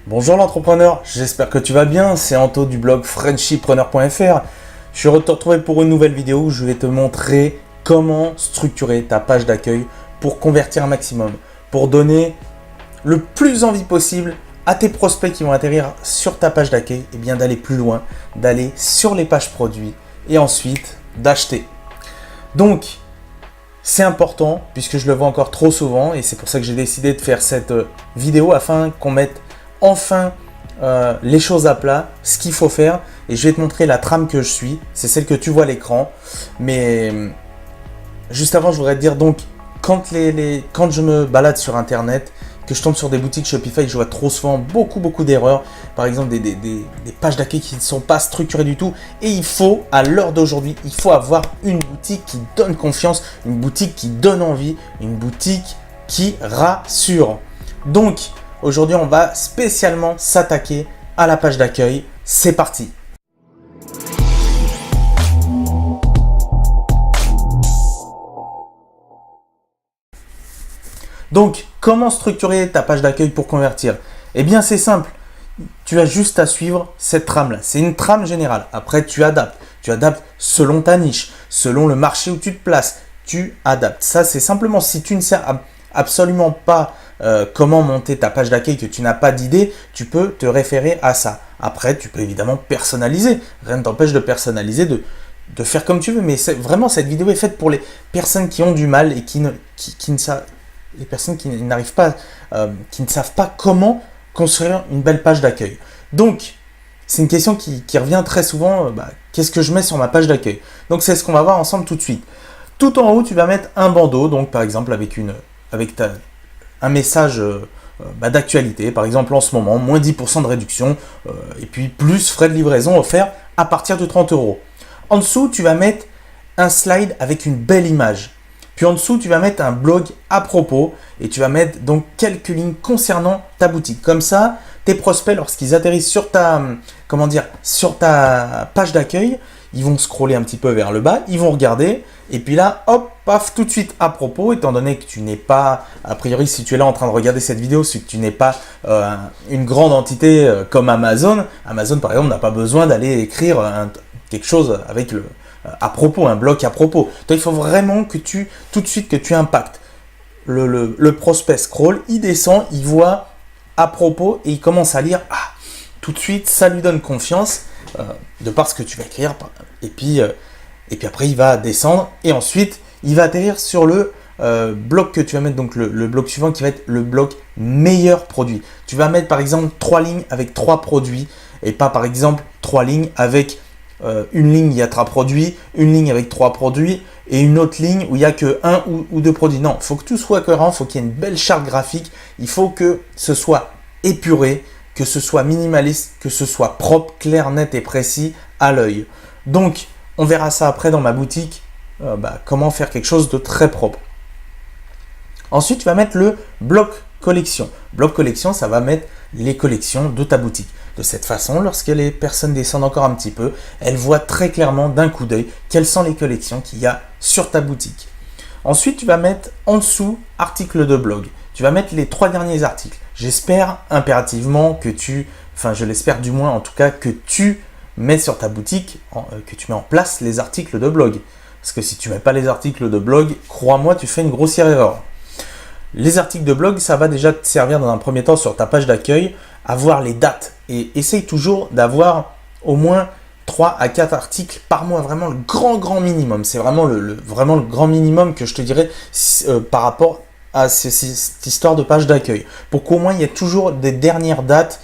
Bonjour l'entrepreneur, j'espère que tu vas bien, c'est Anto du blog friendshipreneur.fr. Je suis retrouvé pour une nouvelle vidéo où je vais te montrer comment structurer ta page d'accueil pour convertir un maximum, pour donner le plus envie possible à tes prospects qui vont atterrir sur ta page d'accueil, et bien d'aller plus loin, d'aller sur les pages produits et ensuite d'acheter. Donc, c'est important puisque je le vois encore trop souvent et c'est pour ça que j'ai décidé de faire cette vidéo afin qu'on mette enfin les choses à plat, ce qu'il faut faire, et je vais te montrer la trame que je suis, c'est celle que tu vois à l'écran. Mais juste avant, je voudrais te dire donc, quand je me balade sur internet, que je tombe sur des boutiques Shopify, je vois trop souvent beaucoup d'erreurs, par exemple des pages d'accueil qui ne sont pas structurées du tout, et il faut, à l'heure d'aujourd'hui, il faut avoir une boutique qui donne confiance, une boutique qui donne envie, une boutique qui rassure. Donc aujourd'hui, on va spécialement s'attaquer à la page d'accueil. C'est parti! Donc, comment structurer ta page d'accueil pour convertir? Eh bien, c'est simple. Tu as juste à suivre cette trame-là. C'est une trame générale. Après, tu adaptes. Tu adaptes selon ta niche, selon le marché où tu te places. Tu adaptes. Ça, c'est simplement si tu ne sais absolument pas comment monter ta page d'accueil, que tu n'as pas d'idée, tu peux te référer à ça. Après, tu peux évidemment personnaliser. Rien ne t'empêche de personnaliser, de faire comme tu veux. Mais vraiment, cette vidéo est faite pour les personnes qui ont du mal et qui ne savent, les personnes qui n'arrivent pas, qui ne savent pas comment construire une belle page d'accueil. Donc, c'est une question qui revient très souvent. Qu'est-ce que je mets sur ma page d'accueil? Donc, c'est ce qu'on va voir ensemble tout de suite. Tout en haut, tu vas mettre un bandeau, donc par exemple avec un message d'actualité, par exemple en ce moment, moins 10% de réduction, et puis plus frais de livraison offerts à partir de 30 €. En dessous, tu vas mettre un slide avec une belle image. Puis en dessous, tu vas mettre un blog à propos et tu vas mettre donc quelques lignes concernant ta boutique. Comme ça, tes prospects, lorsqu'ils atterrissent sur ta page d'accueil, ils vont scroller un petit peu vers le bas, ils vont regarder et puis là, hop, paf, tout de suite à propos, étant donné que tu n'es pas, a priori, si tu es là en train de regarder cette vidéo, c'est que tu n'es pas une grande entité comme Amazon. Amazon, par exemple, n'a pas besoin d'aller écrire quelque chose avec à propos, un bloc à propos. Donc, il faut vraiment que tout de suite que tu impactes. Le prospect scroll, il descend, il voit à propos et il commence à lire. Ah, tout de suite, ça lui donne confiance de par ce que tu vas écrire. Et puis après, il va descendre et ensuite, il va atterrir sur le bloc que tu vas mettre, donc le bloc suivant qui va être le bloc meilleur produit. Tu vas mettre par exemple 3 lignes avec 3 produits et pas par exemple 3 lignes avec une ligne, il y a 3 produits, une ligne avec 3 produits et une autre ligne où il n'y a que 1 ou 2 produits. Non, il faut que tout soit cohérent, il faut qu'il y ait une belle charte graphique, il faut que ce soit épuré, que ce soit minimaliste, que ce soit propre, clair, net et précis à l'œil. Donc, on verra ça après dans ma boutique, comment faire quelque chose de très propre. Ensuite, tu vas mettre le bloc collection. Bloc collection, ça va mettre les collections de ta boutique. De cette façon, lorsque les personnes descendent encore un petit peu, elles voient très clairement d'un coup d'œil quelles sont les collections qu'il y a sur ta boutique. Ensuite, tu vas mettre en dessous articles de blog. Tu vas mettre les 3 derniers articles. J'espère impérativement que je l'espère du moins en tout cas, que tu mets sur ta boutique, que tu mets en place les articles de blog. Parce que si tu ne mets pas les articles de blog, crois-moi, tu fais une grossière erreur. Les articles de blog, ça va déjà te servir dans un premier temps sur ta page d'accueil à voir les dates. Et essaye toujours d'avoir au moins 3 à 4 articles par mois, vraiment le grand minimum. C'est vraiment vraiment le grand minimum que je te dirais par rapport à cette histoire de page d'accueil. Pour qu'au moins il y ait toujours des dernières dates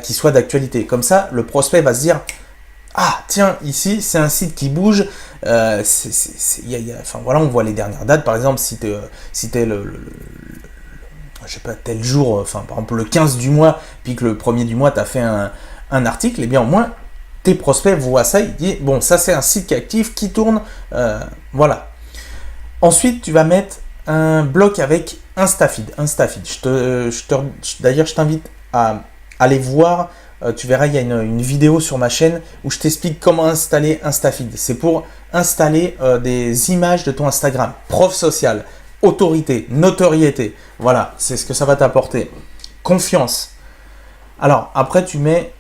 qui soient d'actualité. Comme ça, le prospect va se dire « Ah, tiens, ici, c'est un site qui bouge. » Voilà, on voit les dernières dates. Par exemple, si tu es je sais pas, tel jour, par exemple le 15 du mois, puis que le 1er du mois, tu as fait un article, et bien au moins, tes prospects voient ça, ils disent, bon, ça c'est un site qui est actif, qui tourne, voilà. Ensuite, tu vas mettre un bloc avec InstaFeed. D'ailleurs, je t'invite à aller voir, tu verras, il y a une vidéo sur ma chaîne où je t'explique comment installer InstaFeed. C'est pour installer des images de ton Instagram, preuve sociale, autorité, notoriété. Voilà, c'est ce que ça va t'apporter. Confiance. Alors, après, tu mets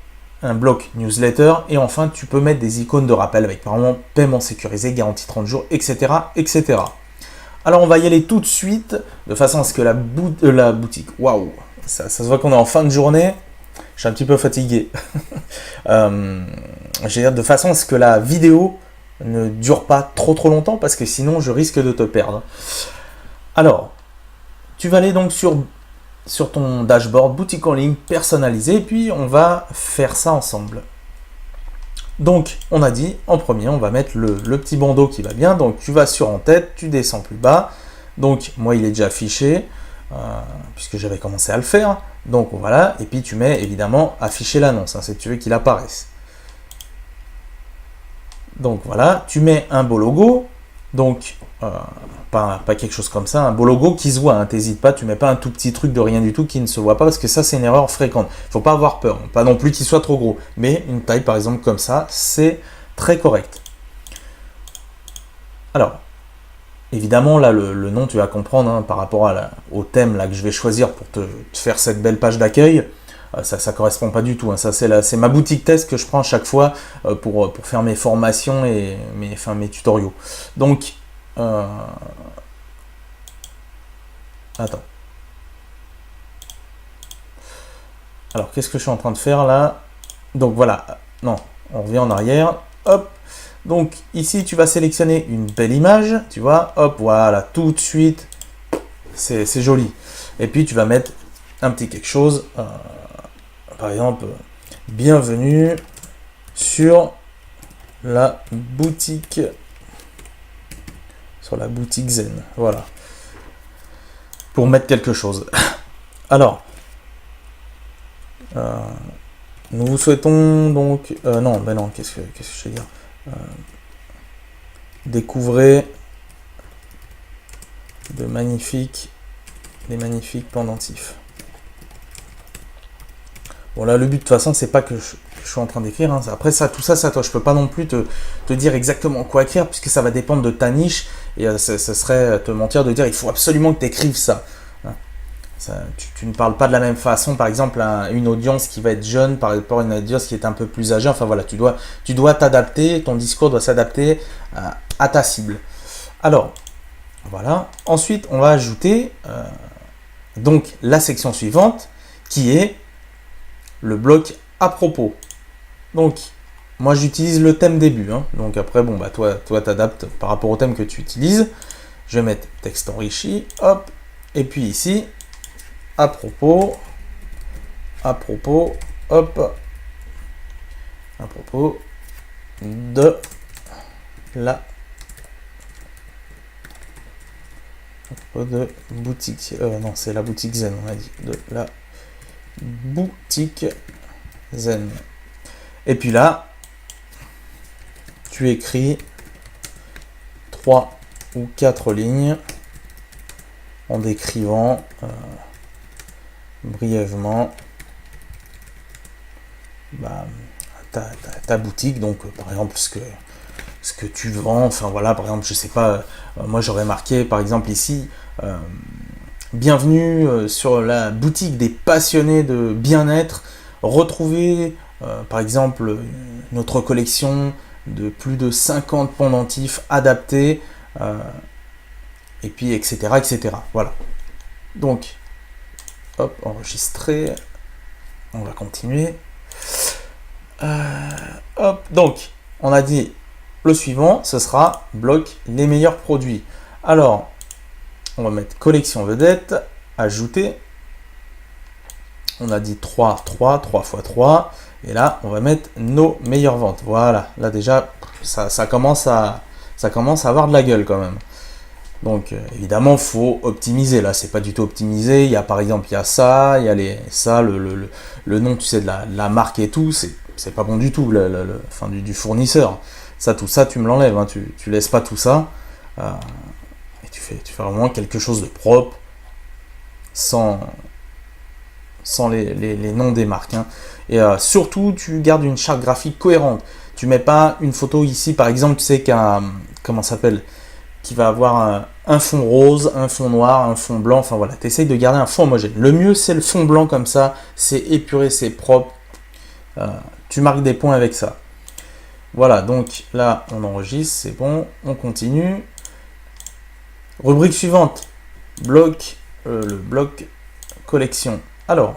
un bloc newsletter et enfin, tu peux mettre des icônes de rappel avec, par exemple, paiement sécurisé, garantie 30 jours, etc., etc. Alors, on va y aller tout de suite de façon à ce que la boutique, waouh, ça se voit qu'on est en fin de journée. Je suis un petit peu fatigué. Je veux dire, de façon à ce que la vidéo ne dure pas trop longtemps parce que sinon je risque de te perdre. Alors, tu vas aller donc sur ton dashboard boutique en ligne personnalisée et puis on va faire ça ensemble. Donc, on a dit en premier, on va mettre le petit bandeau qui va bien. Donc, tu vas sur en tête, tu descends plus bas. Donc, moi, il est déjà affiché puisque j'avais commencé à le faire. Donc, voilà. Et puis, tu mets évidemment afficher l'annonce si tu veux qu'il apparaisse. Donc, voilà. Tu mets un beau logo. Donc, pas quelque chose comme ça. Un beau logo qui se voit. T'hésites pas. Tu mets pas un tout petit truc de rien du tout qui ne se voit pas parce que ça, c'est une erreur fréquente. Il ne faut pas avoir peur. Pas non plus qu'il soit trop gros. Mais une taille, par exemple, comme ça, c'est très correct. Alors, évidemment, là, le nom, tu vas comprendre par rapport au thème là, que je vais choisir pour te faire cette belle page d'accueil. Ça ne correspond pas du tout. Ça, c'est ma boutique test que je prends à chaque fois pour faire mes formations et mes tutoriaux. Donc, attends. Alors, qu'est-ce que je suis en train de faire là? Donc, voilà. Non, on revient en arrière. Hop. Donc, ici, tu vas sélectionner une belle image. Tu vois, hop, voilà, tout de suite. C'est joli. Et puis, tu vas mettre un petit quelque chose. Par exemple, bienvenue sur la boutique Zen. Voilà. Pour mettre quelque chose. Alors, nous vous souhaitons donc... non, qu'est-ce que je vais dire découvrez des magnifiques pendentifs. Bon là, le but de toute façon, c'est pas que je suis en train d'écrire. Après ça, tout ça, toi, je peux pas non plus te dire exactement quoi écrire puisque ça va dépendre de ta niche et ce serait te mentir de dire il faut absolument que tu écrives ça. Tu ne parles pas de la même façon, par exemple, à une audience qui va être jeune par rapport à une audience qui est un peu plus âgée. Enfin voilà, tu dois t'adapter, ton discours doit s'adapter à ta cible. Alors, voilà. Ensuite, on va ajouter donc la section suivante qui est le bloc à propos. Donc, moi j'utilise le thème début. Donc après, bon, bah toi t'adaptes par rapport au thème que tu utilises. Je vais mettre texte enrichi, hop, et puis ici, à propos, hop, à propos de la boutique, non, c'est la boutique Zen, on a dit, de la boutique Zen. Et puis là, tu écris 3 ou 4 lignes en décrivant brièvement ta boutique, donc par exemple ce que tu vends, enfin voilà, par exemple, je sais pas, moi j'aurais marqué par exemple ici, bienvenue sur la boutique des passionnés de bien-être, retrouvez par exemple notre collection de plus de 50 pendentifs adaptés, et puis etc. Voilà. Donc, hop, enregistrer. On va continuer. Hop, donc, on a dit le suivant, ce sera bloc les meilleurs produits. Alors, on va mettre collection vedette, ajouter. On a dit 3 x 3. Et là, on va mettre nos meilleures ventes. Voilà, là déjà, ça commence à avoir de la gueule quand même. Donc évidemment, il faut optimiser. Là, c'est pas du tout optimisé. Il y a par exemple, il y a ça, il y a le nom, tu sais, de la marque et tout. C'est pas bon du tout, enfin, du fournisseur. Tout ça, tu me l'enlèves. Tu laisses pas tout ça. Et tu fais vraiment quelque chose de propre, sans les noms des marques. Et surtout, tu gardes une charte graphique cohérente. Tu mets pas une photo ici, par exemple, tu sais comment ça s'appelle, qui va avoir un fond rose, un fond noir, un fond blanc, enfin voilà, tu essayes de garder un fond homogène. Le mieux, c'est le fond blanc comme ça, c'est épuré, c'est propre, tu marques des points avec ça. Voilà, donc là, on enregistre, c'est bon, on continue. Rubrique suivante, le bloc collection. Alors,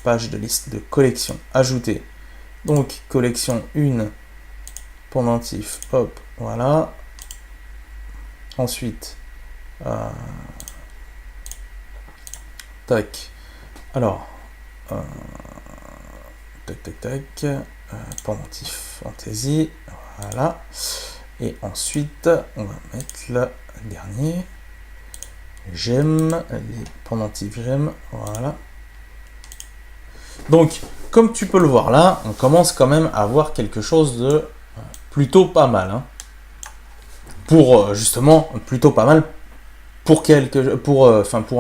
page de liste de collection, ajouter. Donc, collection 1, pendentif, hop, voilà. Ensuite, tac, alors, tac, pendentif, fantaisie, voilà. Et ensuite, on va mettre le dernier, j'aime, les pendentifs j'aime, voilà. Donc, comme tu peux le voir là, on commence quand même à avoir quelque chose de plutôt pas mal. Hein. Pour justement, plutôt pas mal pour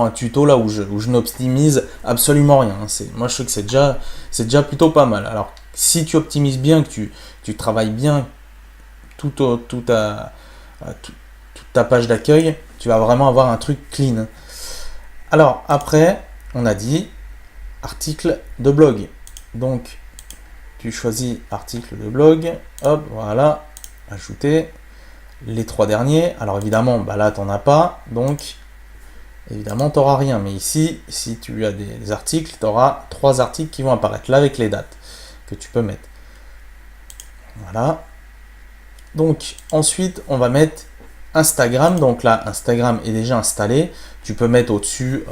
un tuto là où je n'optimise absolument rien. Hein. Moi, je trouve que c'est déjà plutôt pas mal. Alors, si tu optimises bien, que tu travailles bien toute ta page d'accueil, tu vas vraiment avoir un truc clean. Alors, après, on a dit article de blog. Donc, tu choisis article de blog, hop, voilà, ajouter les 3 derniers. Alors évidemment, bah là, tu n'en as pas, donc évidemment, tu n'auras rien. Mais ici, si tu as des articles, tu auras 3 articles qui vont apparaître là avec les dates que tu peux mettre. Voilà. Donc, ensuite, on va mettre Instagram. Donc là, Instagram est déjà installé. Tu peux mettre au-dessus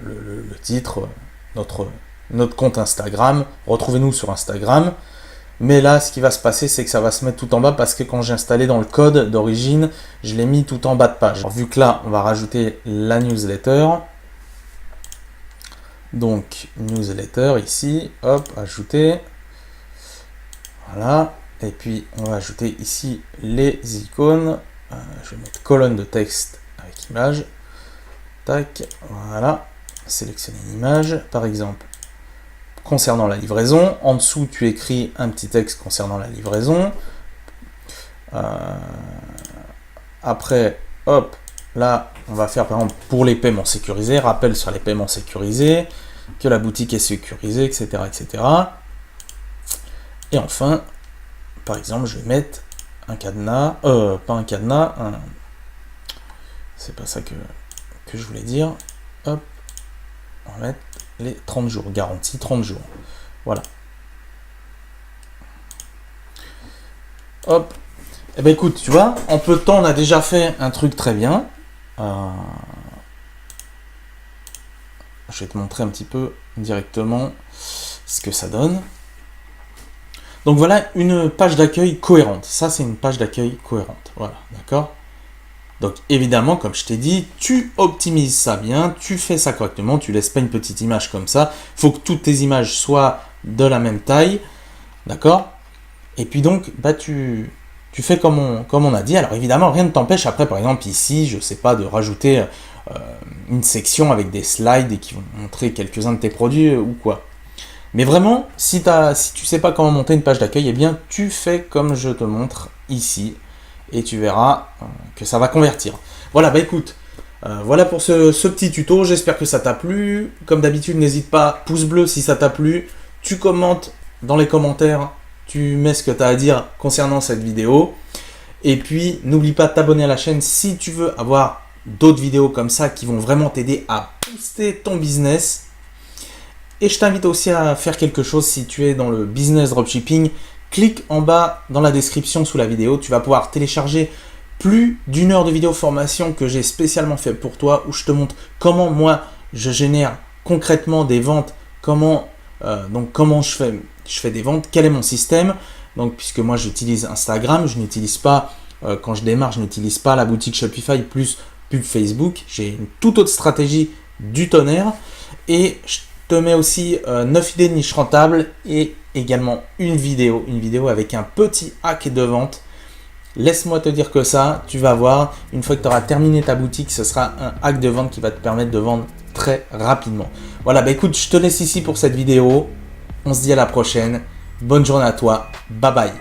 le titre, notre compte Instagram. Retrouvez-nous sur Instagram. Mais là, ce qui va se passer, c'est que ça va se mettre tout en bas parce que quand j'ai installé dans le code d'origine, je l'ai mis tout en bas de page. Alors, vu que là, on va rajouter la newsletter. Donc, newsletter ici, hop, ajouter. Voilà. Et puis, on va ajouter ici les icônes. Je vais mettre colonne de texte avec image. Tac, voilà. Sélectionner une image, par exemple. Concernant la livraison, en dessous tu écris un petit texte concernant la livraison. Après, hop, là on va faire par exemple pour les paiements sécurisés, rappel sur les paiements sécurisés, que la boutique est sécurisée, etc. etc. Et enfin, par exemple, je vais mettre un cadenas, pas un cadenas, c'est pas ça que je voulais dire. Hop, on va mettre les 30 jours, garantie 30 jours. Voilà. Hop. Eh bien écoute, tu vois, en peu de temps, on a déjà fait un truc très bien. Je vais te montrer un petit peu directement ce que ça donne. Donc voilà une page d'accueil cohérente. Ça, c'est une page d'accueil cohérente. Voilà, d'accord ? Donc évidemment, comme je t'ai dit, tu optimises ça bien, tu fais ça correctement, tu laisses pas une petite image comme ça. Il faut que toutes tes images soient de la même taille, d'accord? Et puis donc, bah tu fais comme on a dit. Alors évidemment, rien ne t'empêche après, par exemple ici, je sais pas, de rajouter une section avec des slides qui vont montrer quelques-uns de tes produits ou quoi. Mais vraiment, si tu sais pas comment monter une page d'accueil, eh bien tu fais comme je te montre ici. Et tu verras que ça va convertir. Voilà, bah écoute, voilà pour ce petit tuto. J'espère que ça t'a plu. Comme d'habitude, n'hésite pas, pouce bleu si ça t'a plu. Tu commentes dans les commentaires, tu mets ce que tu as à dire concernant cette vidéo. Et puis, n'oublie pas de t'abonner à la chaîne si tu veux avoir d'autres vidéos comme ça qui vont vraiment t'aider à booster ton business. Et je t'invite aussi à faire quelque chose si tu es dans le business dropshipping. Clique en bas dans la description sous la vidéo, tu vas pouvoir télécharger plus d'1 heure de vidéo formation que j'ai spécialement fait pour toi, où je te montre comment moi je génère concrètement des ventes, comment je fais des ventes, quel est mon système. Donc puisque moi j'utilise Instagram, je n'utilise pas, quand je démarre, je n'utilise pas la boutique Shopify plus pub Facebook, j'ai une toute autre stratégie du tonnerre. Et je te mets aussi 9 idées de niche rentables et également une vidéo avec un petit hack de vente. Laisse-moi te dire que ça, tu vas voir, une fois que tu auras terminé ta boutique, ce sera un hack de vente qui va te permettre de vendre très rapidement. Voilà, bah écoute, je te laisse ici pour cette vidéo. On se dit à la prochaine. Bonne journée à toi. Bye bye.